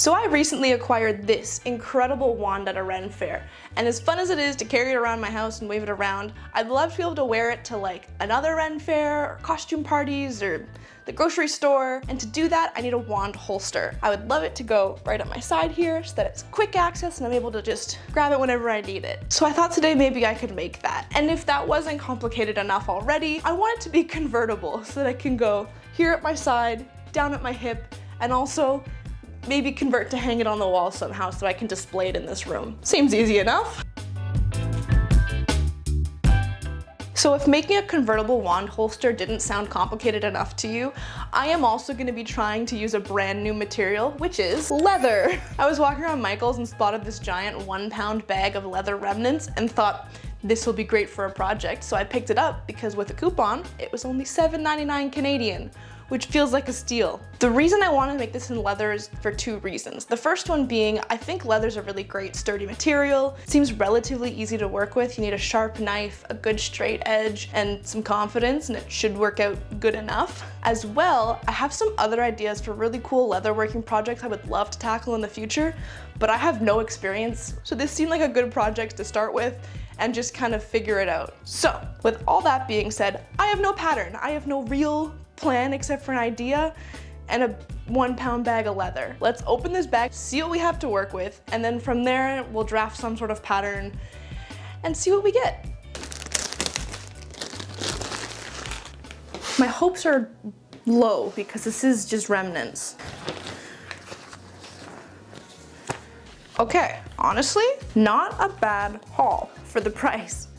So I recently acquired this incredible wand at a Ren fair, and as fun as it is to carry it around my house and wave it around, I'd love to be able to wear it to like another Ren fair, or costume parties, or the grocery store, and to do that I need a wand holster. I would love it to go right at my side here so that it's quick access and I'm able to just grab it whenever I need it. So I thought today maybe I could make that. And if that wasn't complicated enough already, I want it to be convertible so that I can go here at my side, down at my hip, and also maybe convert to hang it on the wall somehow so I can display it in this room. Seems easy enough. So if making a convertible wand holster didn't sound complicated enough to you, I am also going to be trying to use a brand new material, which is leather. I was walking around Michael's and spotted this giant 1-pound bag of leather remnants and thought, this will be great for a project, so I picked it up because with a coupon, it was only $7.99 Canadian, which feels like a steal. The reason I want to make this in leather is for two reasons. The first one being, I think leather's a really great sturdy material. It seems relatively easy to work with. You need a sharp knife, a good straight edge, and some confidence, and it should work out good enough. As well, I have some other ideas for really cool leatherworking projects I would love to tackle in the future, but I have no experience, so this seemed like a good project to start with and just kind of figure it out. So, with all that being said, I have no pattern. I have no real plan except for an idea and a 1-pound bag of leather. Let's open this bag, see what we have to work with, and then from there we'll draft some sort of pattern and see what we get. My hopes are low because this is just remnants. Okay, honestly, not a bad haul for the price.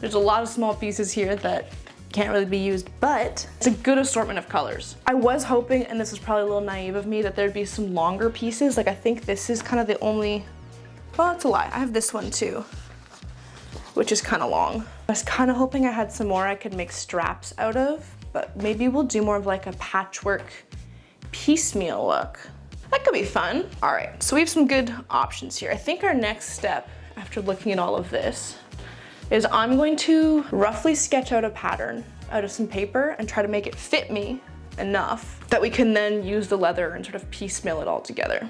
There's a lot of small pieces here that can't really be used, but it's a good assortment of colors. I was hoping, and this is probably a little naive of me, that there'd be some longer pieces. Like I think this is kind of the only, well, it's a lie. I have this one too, which is kind of long. I was kind of hoping I had some more I could make straps out of, but maybe we'll do more of like a patchwork piecemeal look. That could be fun. All right, so we have some good options here. I think our next step after looking at all of this is I'm going to roughly sketch out a pattern out of some paper and try to make it fit me enough that we can then use the leather and sort of piecemeal it all together.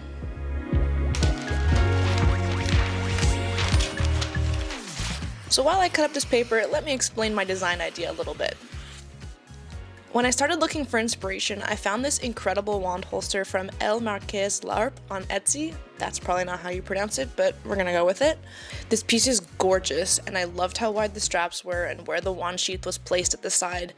So while I cut up this paper, let me explain my design idea a little bit. When I started looking for inspiration, I found this incredible wand holster from El Marqués L'Arp on Etsy. That's probably not how you pronounce it, but we're gonna go with it. This piece is gorgeous, and I loved how wide the straps were and where the wand sheath was placed at the side.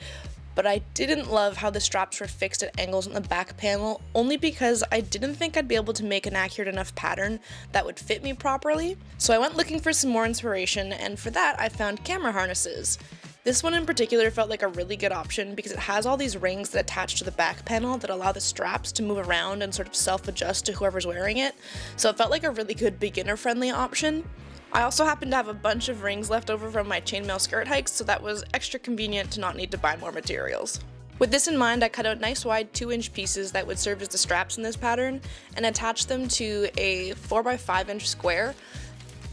But I didn't love how the straps were fixed at angles on the back panel, only because I didn't think I'd be able to make an accurate enough pattern that would fit me properly. So I went looking for some more inspiration, and for that I found camera harnesses. This one in particular felt like a really good option because it has all these rings that attach to the back panel that allow the straps to move around and sort of self-adjust to whoever's wearing it. So it felt like a really good beginner-friendly option. I also happened to have a bunch of rings left over from my chainmail skirt hikes, so that was extra convenient to not need to buy more materials. With this in mind, I cut out nice wide 2-inch pieces that would serve as the straps in this pattern and attached them to a 4x5-inch square,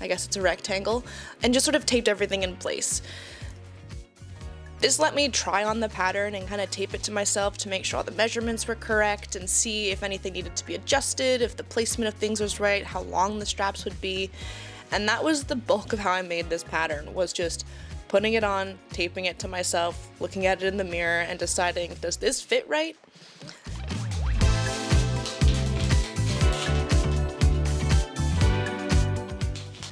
I guess it's a rectangle, and just sort of taped everything in place. This let me try on the pattern and kind of tape it to myself to make sure all the measurements were correct and see if anything needed to be adjusted, if the placement of things was right, how long the straps would be. And that was the bulk of how I made this pattern, was just putting it on, taping it to myself, looking at it in the mirror and deciding, does this fit right?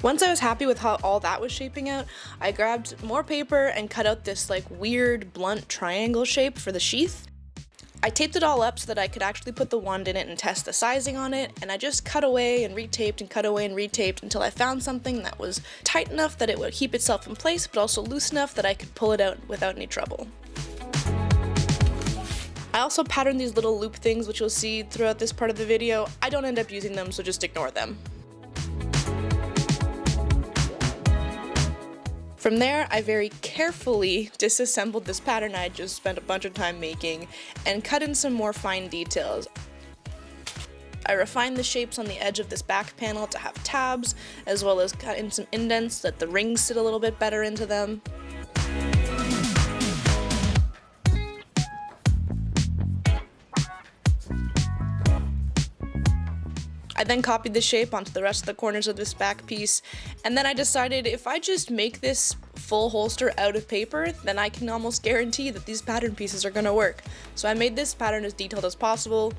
Once I was happy with how all that was shaping out, I grabbed more paper and cut out this like weird blunt triangle shape for the sheath. I taped it all up so that I could actually put the wand in it and test the sizing on it, and I just cut away and retaped and cut away and retaped until I found something that was tight enough that it would keep itself in place, but also loose enough that I could pull it out without any trouble. I also patterned these little loop things, which you'll see throughout this part of the video. I don't end up using them, so just ignore them. From there, I very carefully disassembled this pattern I just spent a bunch of time making and cut in some more fine details. I refined the shapes on the edge of this back panel to have tabs, as well as cut in some indents so that the rings sit a little bit better into them. I then copied the shape onto the rest of the corners of this back piece, and then I decided if I just make this full holster out of paper, then I can almost guarantee that these pattern pieces are gonna work. So I made this pattern as detailed as possible.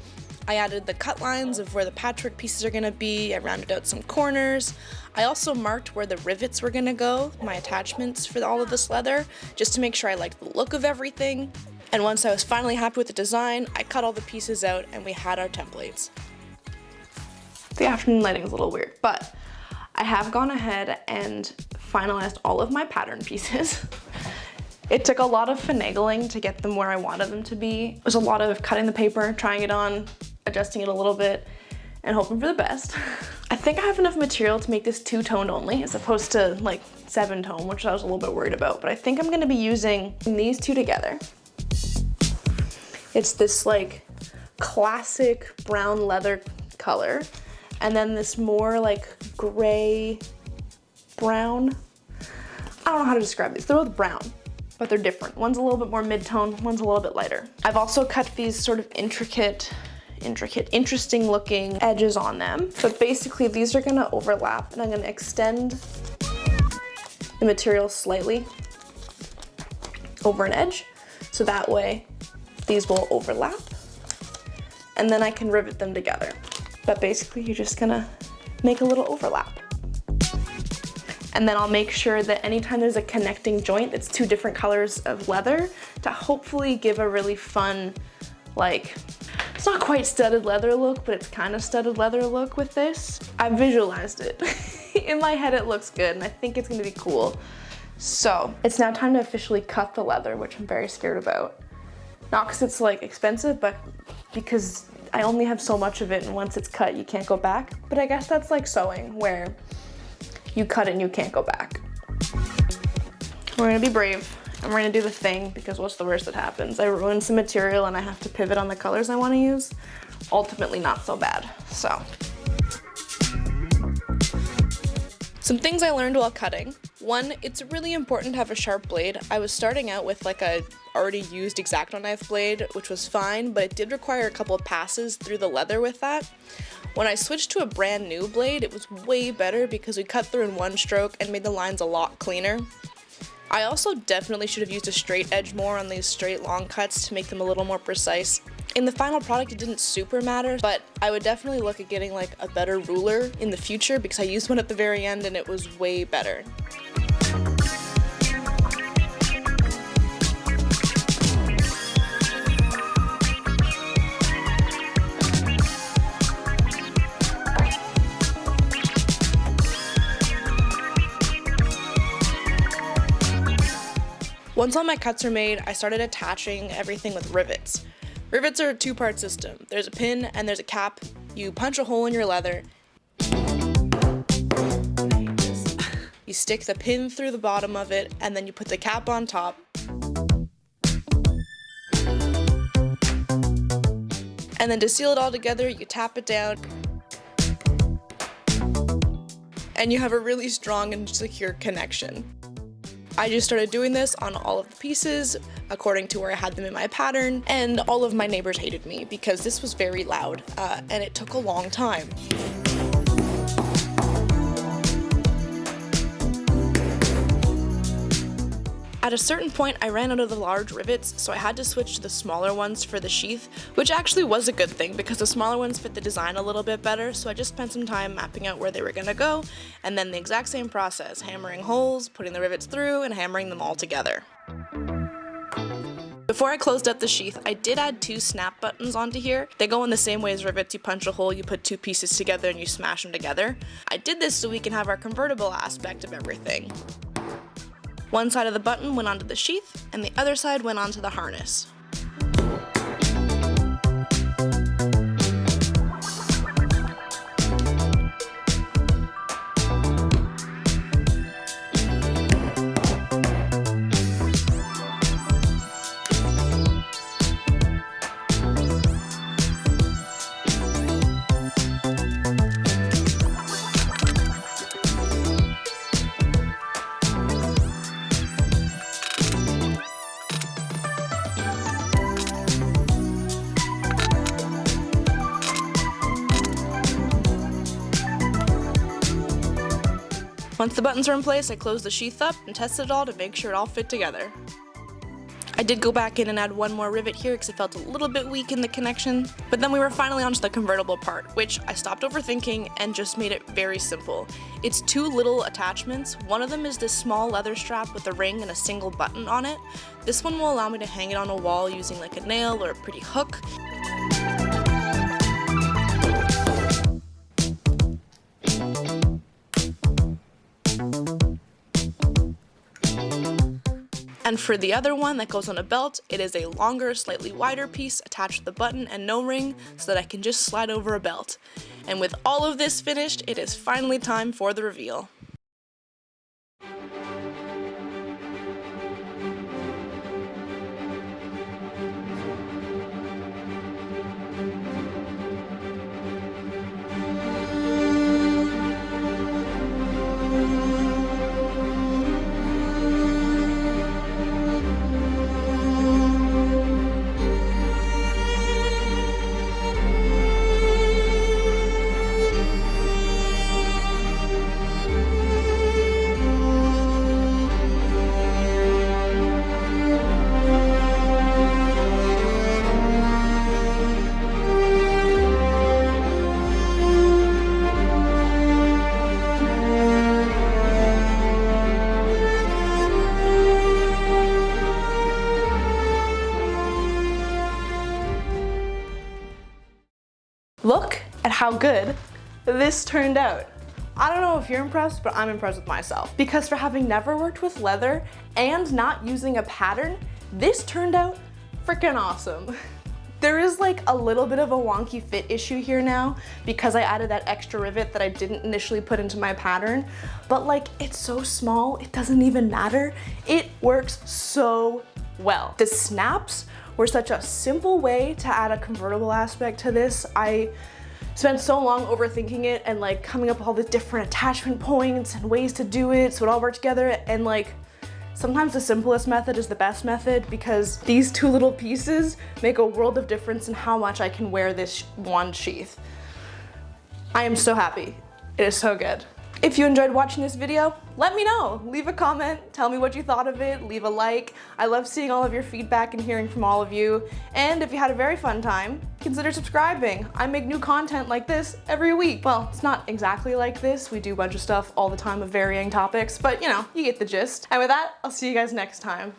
I added the cut lines of where the patchwork pieces are gonna be, I rounded out some corners. I also marked where the rivets were gonna go, my attachments for all of this leather, just to make sure I liked the look of everything. And once I was finally happy with the design, I cut all the pieces out and we had our templates. The afternoon lighting is a little weird, but I have gone ahead and finalized all of my pattern pieces. It took a lot of finagling to get them where I wanted them to be. It was a lot of cutting the paper, trying it on, adjusting it a little bit, and hoping for the best. I think I have enough material to make this 2-toned only, as opposed to like 7-tone, which I was a little bit worried about, but I think I'm gonna be using these two together. It's this like classic brown leather color, and then this more like gray brown. I don't know how to describe these. They're both brown, but they're different. One's a little bit more mid-tone, one's a little bit lighter. I've also cut these sort of interesting looking edges on them. But basically these are gonna overlap, and I'm gonna extend the material slightly over an edge, so that way these will overlap, and then I can rivet them together. But basically you're just gonna make a little overlap. And then I'll make sure that anytime there's a connecting joint that's two different colors of leather, to hopefully give a really fun, like, it's not quite studded leather look, but it's kind of studded leather look with this. I visualized it. In my head it looks good, and I think it's gonna be cool. So it's now time to officially cut the leather, which I'm very scared about. Not because it's like expensive, but because I only have so much of it, and once it's cut you can't go back. But I guess that's like sewing, where you cut it and you can't go back. We're gonna be brave, and we're gonna do the thing, because what's the worst that happens? I ruin some material and I have to pivot on the colors I wanna use. Ultimately not so bad, so. Some things I learned while cutting. One, it's really important to have a sharp blade. I was starting out with like a already used X-Acto knife blade, which was fine, but it did require a couple of passes through the leather with that. When I switched to a brand new blade, it was way better because we cut through in one stroke and made the lines a lot cleaner. I also definitely should have used a straight edge more on these straight long cuts to make them a little more precise. In the final product, it didn't super matter, but I would definitely look at getting like a better ruler in the future, because I used one at the very end and it was way better. Once all my cuts are made, I started attaching everything with rivets. Rivets are a two-part system. There's a pin and there's a cap. You punch a hole in your leather. You stick the pin through the bottom of it, and then you put the cap on top. And then to seal it all together, you tap it down. And you have a really strong and secure connection. I just started doing this on all of the pieces according to where I had them in my pattern, and all of my neighbors hated me because this was very loud and it took a long time. At a certain point, I ran out of the large rivets, so I had to switch to the smaller ones for the sheath, which actually was a good thing because the smaller ones fit the design a little bit better, so I just spent some time mapping out where they were gonna go, and then the exact same process, hammering holes, putting the rivets through, and hammering them all together. Before I closed up the sheath, I did add 2 snap buttons onto here. They go in the same way as rivets. You punch a hole, you put 2 pieces together, and you smash them together. I did this so we can have our convertible aspect of everything. One side of the button went onto the sheath, and the other side went onto the harness. Once the buttons were in place, I closed the sheath up and tested it all to make sure it all fit together. I did go back in and add one more rivet here because it felt a little bit weak in the connection, but then we were finally onto the convertible part, which I stopped overthinking and just made it very simple. It's two little attachments. One of them is this small leather strap with a ring and a single button on it. This one will allow me to hang it on a wall using like a nail or a pretty hook. And for the other one that goes on a belt, it is a longer, slightly wider piece attached with a button and no ring so that I can just slide over a belt. And with all of this finished, it is finally time for the reveal. Look at how good this turned out. I don't know if you're impressed, but I'm impressed with myself. Because for having never worked with leather and not using a pattern, this turned out freaking awesome. There is like a little bit of a wonky fit issue here now because I added that extra rivet that I didn't initially put into my pattern, but like it's so small, it doesn't even matter. It works so well. The snaps were such a simple way to add a convertible aspect to this. I spent so long overthinking it and like coming up with all the different attachment points and ways to do it so it all worked together, and like sometimes the simplest method is the best method because these two little pieces make a world of difference in how much I can wear this wand sheath. I am so happy. It is so good. If you enjoyed watching this video, let me know. Leave a comment, tell me what you thought of it, leave a like. I love seeing all of your feedback and hearing from all of you. And if you had a very fun time, consider subscribing. I make new content like this every week. Well, it's not exactly like this. We do a bunch of stuff all the time of varying topics, but you know, you get the gist. And with that, I'll see you guys next time.